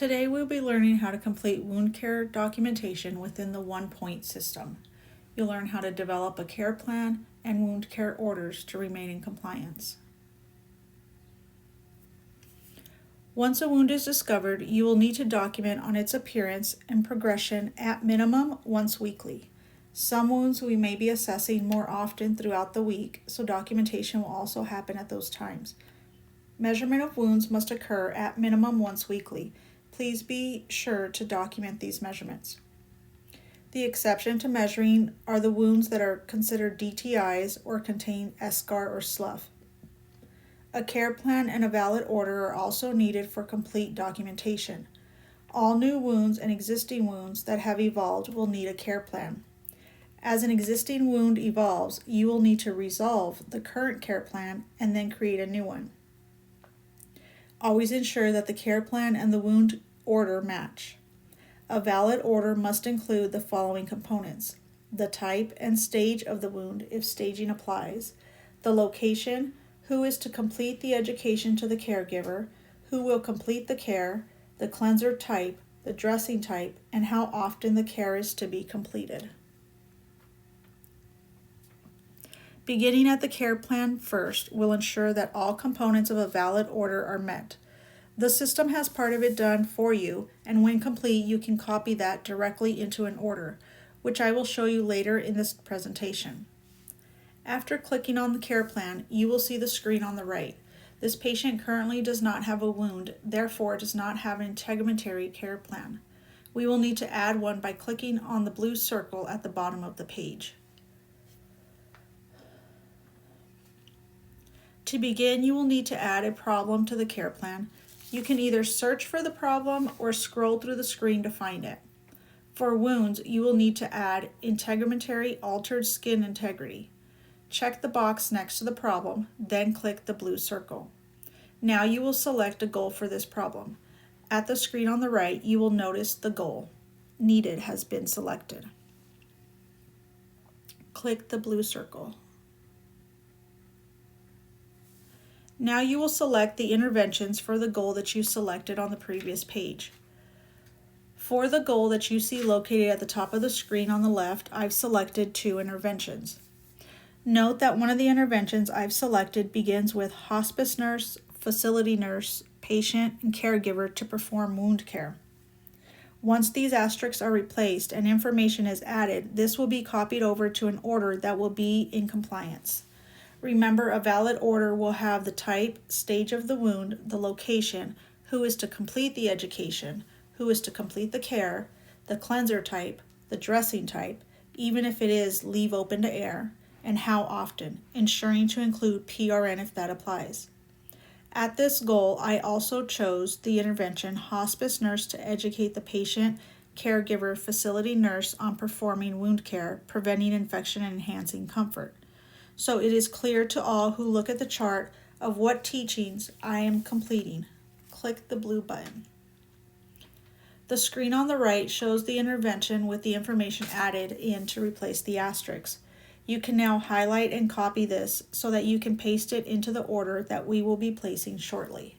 Today we'll be learning how to complete wound care documentation within the 1-point system. You'll learn how to develop a care plan and wound care orders to remain in compliance. Once a wound is discovered, you will need to document on its appearance and progression at minimum once weekly. Some wounds we may be assessing more often throughout the week, so documentation will also happen at those times. Measurement of wounds must occur at minimum once weekly. Please be sure to document these measurements. The exception to measuring are the wounds that are considered DTIs or contain eschar or slough. A care plan and a valid order are also needed for complete documentation. All new wounds and existing wounds that have evolved will need a care plan. As an existing wound evolves, you will need to resolve the current care plan and then create a new one. Always ensure that the care plan and the wound order match. A valid order must include the following components: the type and stage of the wound if staging applies, the location, who is to complete the education to the caregiver, who will complete the care, the cleanser type, the dressing type, and how often the care is to be completed. Beginning at the care plan first will ensure that all components of a valid order are met. The system has part of it done for you, and when complete, you can copy that directly into an order, which I will show you later in this presentation. After clicking on the care plan, you will see the screen on the right. This patient currently does not have a wound, therefore does not have an integumentary care plan. We will need to add one by clicking on the blue circle at the bottom of the page. To begin, you will need to add a problem to the care plan. You can either search for the problem or scroll through the screen to find it. For wounds, you will need to add integumentary altered skin integrity. Check the box next to the problem, then click the blue circle. Now you will select a goal for this problem. At the screen on the right, you will notice the goal needed has been selected. Click the blue circle. Now you will select the interventions for the goal that you selected on the previous page. For the goal that you see located at the top of the screen on the left, I've selected 2 interventions. Note that one of the interventions I've selected begins with hospice nurse, facility nurse, patient, and caregiver to perform wound care. Once these asterisks are replaced and information is added, this will be copied over to an order that will be in compliance. Remember, a valid order will have the type, stage of the wound, the location, who is to complete the education, who is to complete the care, the cleanser type, the dressing type, even if it is leave open to air, and how often, ensuring to include PRN if that applies. At this goal, I also chose the intervention hospice nurse to educate the patient, caregiver, facility nurse on performing wound care, preventing infection and enhancing comfort. So it is clear to all who look at the chart of what teachings I am completing. Click the blue button. The screen on the right shows the intervention with the information added in to replace the asterisks. You can now highlight and copy this so that you can paste it into the order that we will be placing shortly.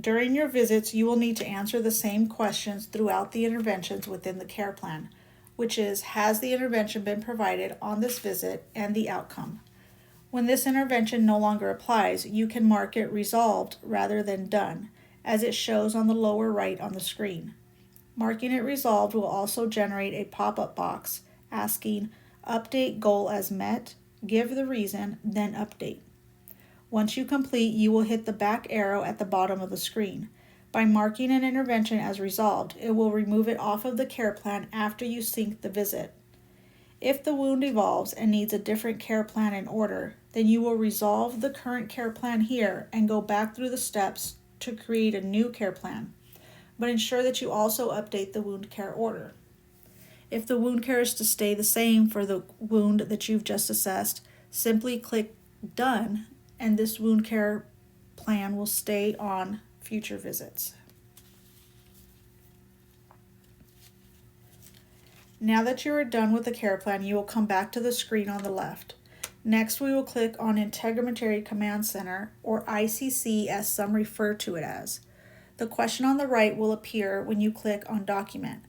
During your visits, you will need to answer the same questions throughout the interventions within the care plan, which is, has the intervention been provided on this visit and the outcome? When this intervention no longer applies, you can mark it resolved rather than done, as it shows on the lower right on the screen. Marking it resolved will also generate a pop-up box asking, update goal as met, give the reason, then update. Once you complete, you will hit the back arrow at the bottom of the screen. By marking an intervention as resolved, it will remove it off of the care plan after you sync the visit. If the wound evolves and needs a different care plan in order, then you will resolve the current care plan here and go back through the steps to create a new care plan. But ensure that you also update the wound care order. If the wound care is to stay the same for the wound that you've just assessed, simply click Done, and this wound care plan will stay on future visits. Now that you are done with the care plan, you will come back to the screen on the left. Next, we will click on Integumentary Command Center, or ICC as some refer to it as. The question on the right will appear when you click on Document.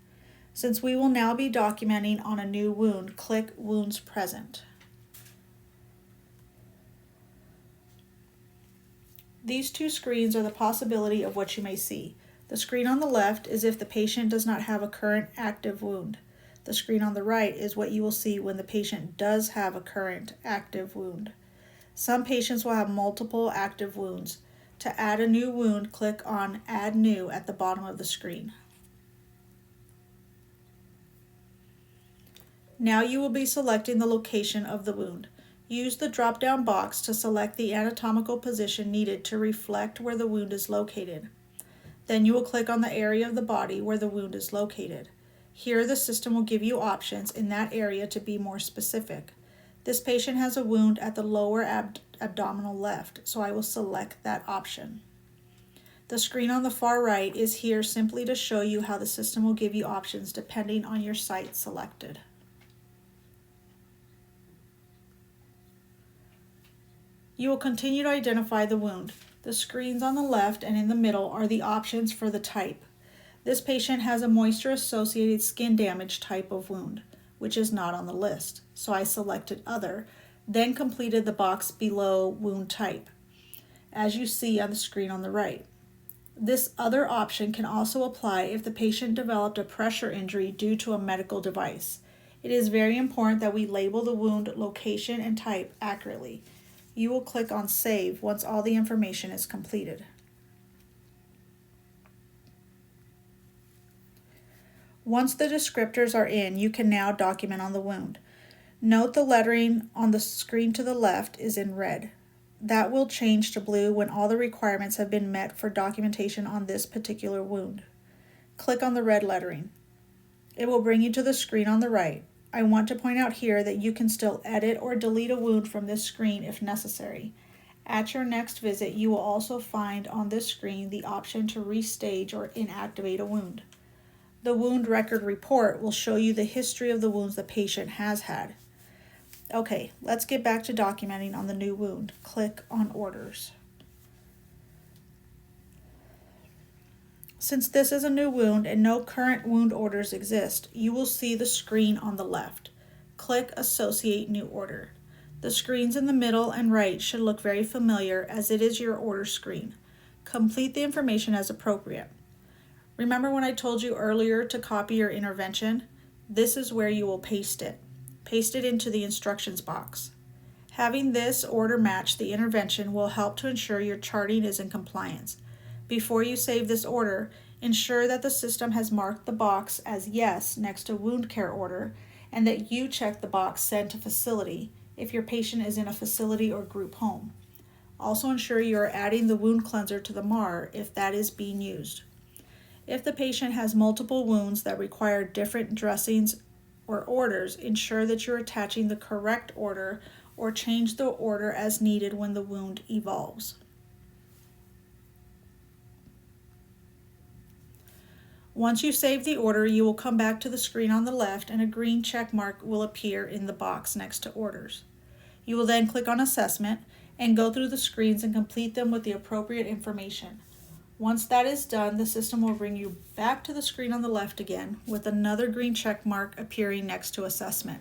Since we will now be documenting on a new wound, click Wounds Present. These two screens are the possibility of what you may see. The screen on the left is if the patient does not have a current active wound. The screen on the right is what you will see when the patient does have a current active wound. Some patients will have multiple active wounds. To add a new wound, click on Add New at the bottom of the screen. Now you will be selecting the location of the wound. Use the drop-down box to select the anatomical position needed to reflect where the wound is located. Then you will click on the area of the body where the wound is located. Here the system will give you options in that area to be more specific. This patient has a wound at the lower abdominal left, so I will select that option. The screen on the far right is here simply to show you how the system will give you options depending on your site selected. You will continue to identify the wound. The screens on the left and in the middle are the options for the type. This patient has a moisture-associated skin damage type of wound, which is not on the list, so I selected Other, then completed the box below Wound Type, as you see on the screen on the right. This other option can also apply if the patient developed a pressure injury due to a medical device. It is very important that we label the wound location and type accurately. You will click on Save once all the information is completed. Once the descriptors are in, you can now document on the wound. Note the lettering on the screen to the left is in red. That will change to blue when all the requirements have been met for documentation on this particular wound. Click on the red lettering. It will bring you to the screen on the right. I want to point out here that you can still edit or delete a wound from this screen if necessary. At your next visit, you will also find on this screen the option to restage or inactivate a wound. The wound record report will show you the history of the wounds the patient has had. Okay, let's get back to documenting on the new wound. Click on Orders. Since this is a new wound and no current wound orders exist, you will see the screen on the left. Click Associate New Order. The screens in the middle and right should look very familiar as it is your order screen. Complete the information as appropriate. Remember when I told you earlier to copy your intervention? This is where you will paste it. Paste it into the instructions box. Having this order match the intervention will help to ensure your charting is in compliance. Before you save this order, ensure that the system has marked the box as Yes next to Wound Care Order and that you check the box Send to Facility if your patient is in a facility or group home. Also ensure you are adding the wound cleanser to the MAR if that is being used. If the patient has multiple wounds that require different dressings or orders, ensure that you're attaching the correct order or change the order as needed when the wound evolves. Once you save the order, you will come back to the screen on the left and a green check mark will appear in the box next to Orders. You will then click on Assessment and go through the screens and complete them with the appropriate information. Once that is done, the system will bring you back to the screen on the left again with another green check mark appearing next to Assessment.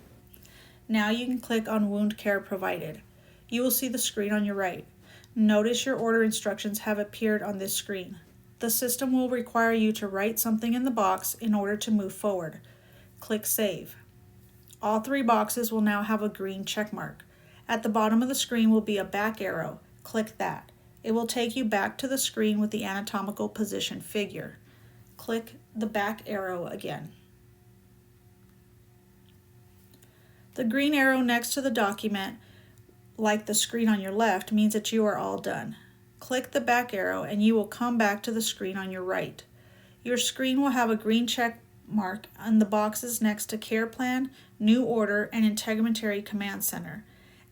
Now you can click on Wound Care Provided. You will see the screen on your right. Notice your order instructions have appeared on this screen. The system will require you to write something in the box in order to move forward. Click Save. All three boxes will now have a green check mark. At the bottom of the screen will be a back arrow. Click that. It will take you back to the screen with the anatomical position figure. Click the back arrow again. The green arrow next to the document, like the screen on your left, means that you are all done. Click the back arrow and you will come back to the screen on your right. Your screen will have a green check mark on the boxes next to Care Plan, New Order, and Integumentary Command Center.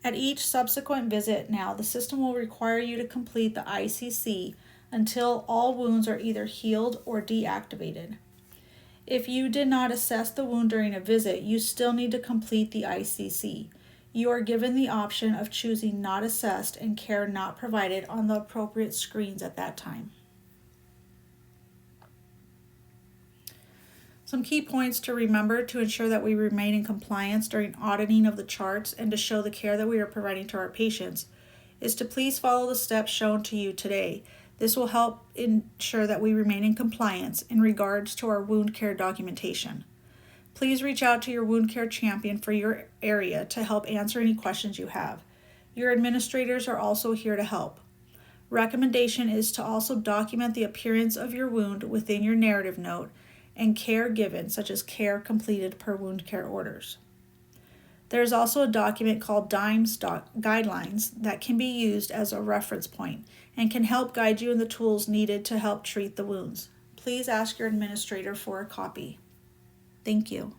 At each subsequent visit now, the system will require you to complete the ICC until all wounds are either healed or deactivated. If you did not assess the wound during a visit, you still need to complete the ICC. You are given the option of choosing not assessed and care not provided on the appropriate screens at that time. Some key points to remember to ensure that we remain in compliance during auditing of the charts and to show the care that we are providing to our patients is to please follow the steps shown to you today. This will help ensure that we remain in compliance in regards to our wound care documentation. Please reach out to your wound care champion for your area to help answer any questions you have. Your administrators are also here to help. Recommendation is to also document the appearance of your wound within your narrative note and care given, such as care completed per wound care orders. There is also a document called DIMES Guidelines that can be used as a reference point and can help guide you in the tools needed to help treat the wounds. Please ask your administrator for a copy. Thank you.